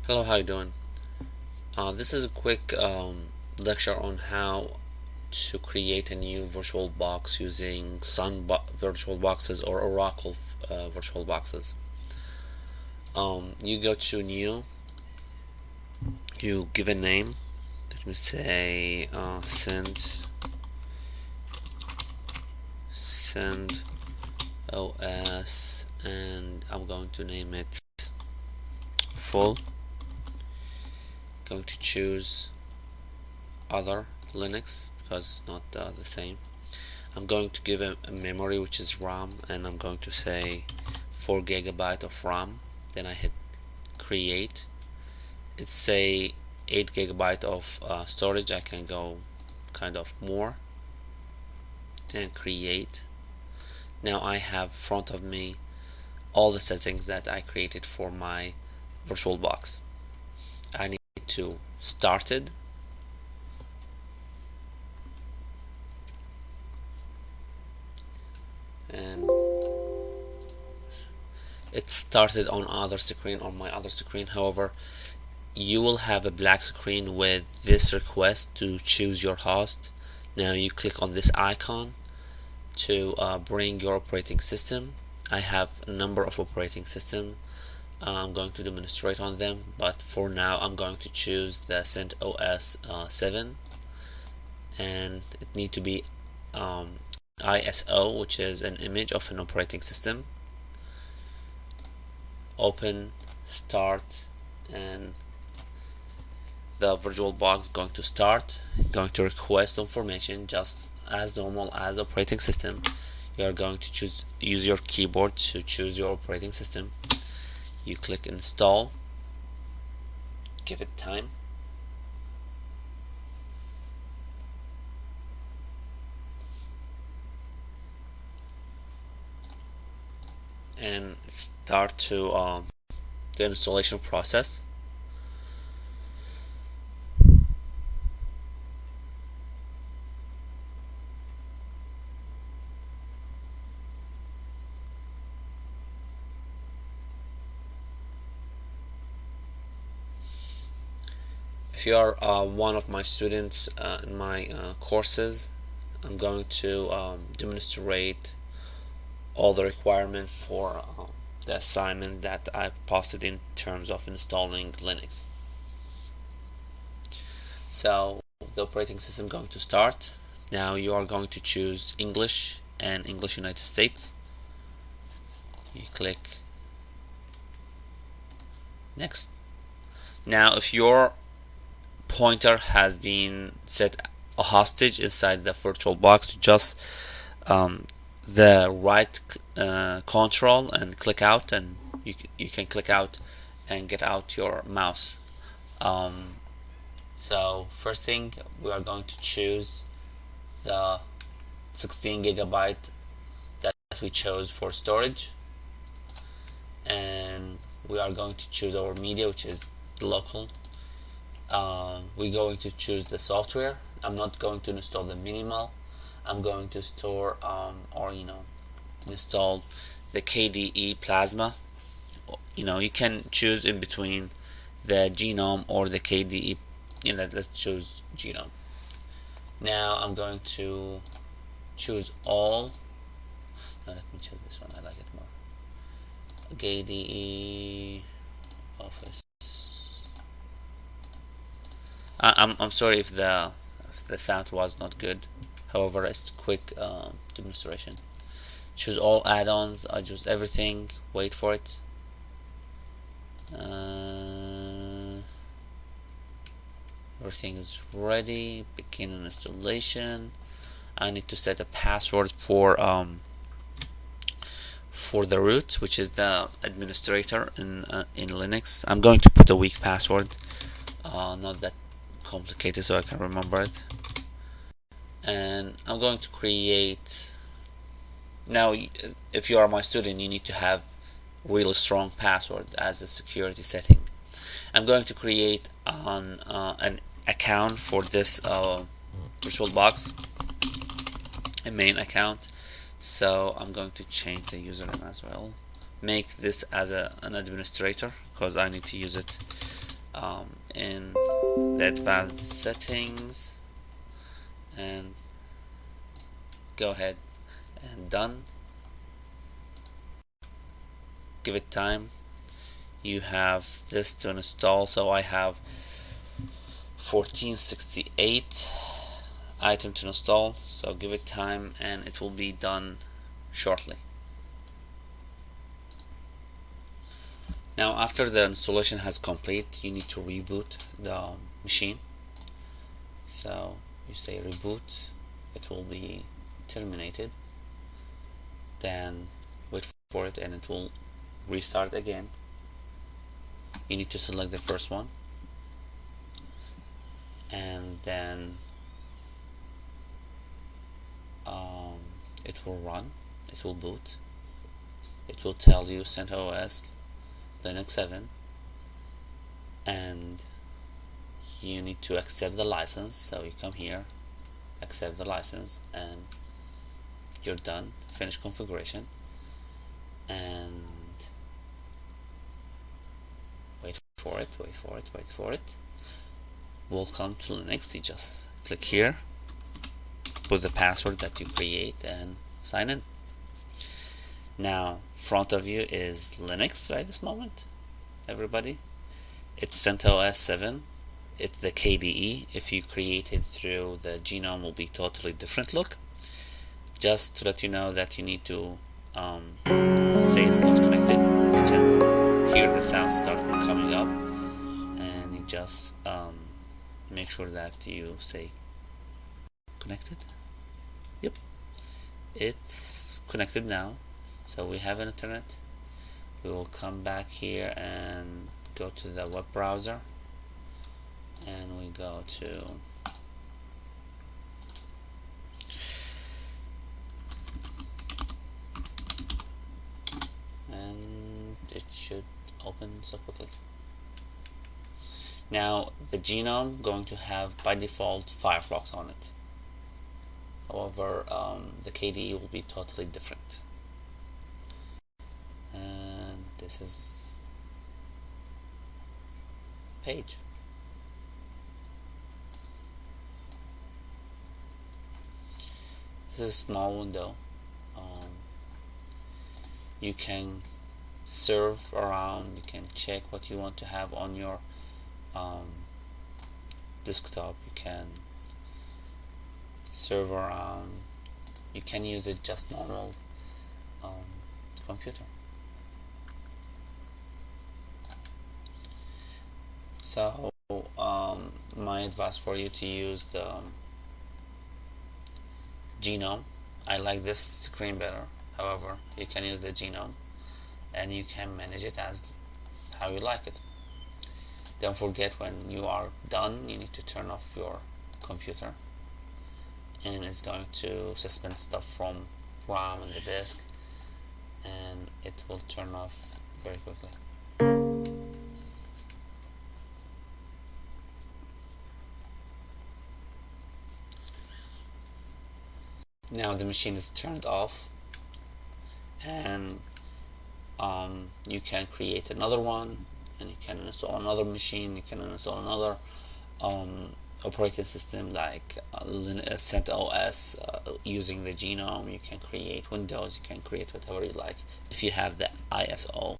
Hello, how you doing? This is a quick lecture on how to create a new virtual box using Sun virtual boxes or Oracle virtual boxes. You go to new, you give a name. Let me say send OS, and I'm going to name it full. Going to choose other Linux because it's not the same. I'm going to give a memory which is RAM, and I'm going to say 4 GB of RAM. Then I hit create. It's say 8 GB of storage. I can go kind of more. Then create. Now I have in front of me all the settings that I created for my VirtualBox. I need to start it. And it started on other screen, on my other screen. However, you will have a black screen with this request to choose your host. Now you click on this icon to bring your operating system. I have a number of operating systems. I'm going to demonstrate on them, but for now I'm going to choose the CentOS 7, and it need to be ISO, which is an image of an operating system. Open, start, and the VirtualBox going to start, going to request information just as normal as operating system. You are going to use your keyboard to choose your operating system. You click install, give it time, and start to the installation process. If you are one of my students in my courses, I'm going to demonstrate all the requirements for the assignment that I've posted in terms of installing Linux. So the operating system going to start. Now you are going to choose English and English United States. You click next. Now if your pointer has been set a hostage inside the VirtualBox, just the right control and click out, and you can click out and get out your mouse. So first thing, we are going to choose the 16 GB that we chose for storage, and we are going to choose our media, which is local. We're going to choose the software. I'm not going to install the minimal. I'm going to store install the KDE Plasma. You can choose in between the Genome or the KDE. Let's choose Genome. Now I'm going to choose all. No, let me choose this one. I like it more. KDE Office. I'm sorry if the sound was not good. However, it's quick demonstration. Choose all add-ons. I choose everything. Wait for it. Everything is ready. Begin an installation. I need to set a password for the root, which is the administrator in Linux. I'm going to put a weak password, not that complicated, so I can remember it. And I'm going to create. Now, if you are my student, you need to have really strong password as a security setting. I'm going to create an account for this VirtualBox, a main account. So I'm going to change the username as well. Make this as an administrator because I need to use it in the advanced settings and go ahead and done. Give it time. You have this to install, so I have 1468 item to install, so give it time and it will be done shortly. Now after the installation has complete, you need to reboot the machine. So you say reboot, it will be terminated, then wait for it and it will restart again. You need to select the first one and then it will run, it will boot, it will tell you CentOS Linux 7 and you need to accept the license. So you come here, accept the license, and you're done. Finish configuration and wait for it. Welcome to Linux. You just click here, put the password that you create and sign in. Now front of you is Linux right this moment, everybody. It's CentOS 7. It's the KDE. If you create it through the genome, will be totally different look. Just to let you know that you need to say it's not connected. You can hear the sound start coming up and you just make sure that you say connected. Yep, it's connected now. So we have an internet. We will come back here and go to the web browser and we go to and it should open so quickly. Now the genome going to have by default Firefox on it. However, the KDE will be totally different. And this is page. This is a small window. You can surf around, you can check what you want to have on your desktop. You can surf around, you can use it just normal computer. So my advice for you to use the genome. I like this screen better. However, you can use the genome and you can manage it as how you like it. Don't forget, when you are done, you need to turn off your computer and it's going to suspend stuff from RAM and the disk and it will turn off very quickly. Now the machine is turned off and you can create another one and you can install another machine. You can install another operating system like CentOS using the genome. You can create Windows, you can create whatever you like if you have the ISO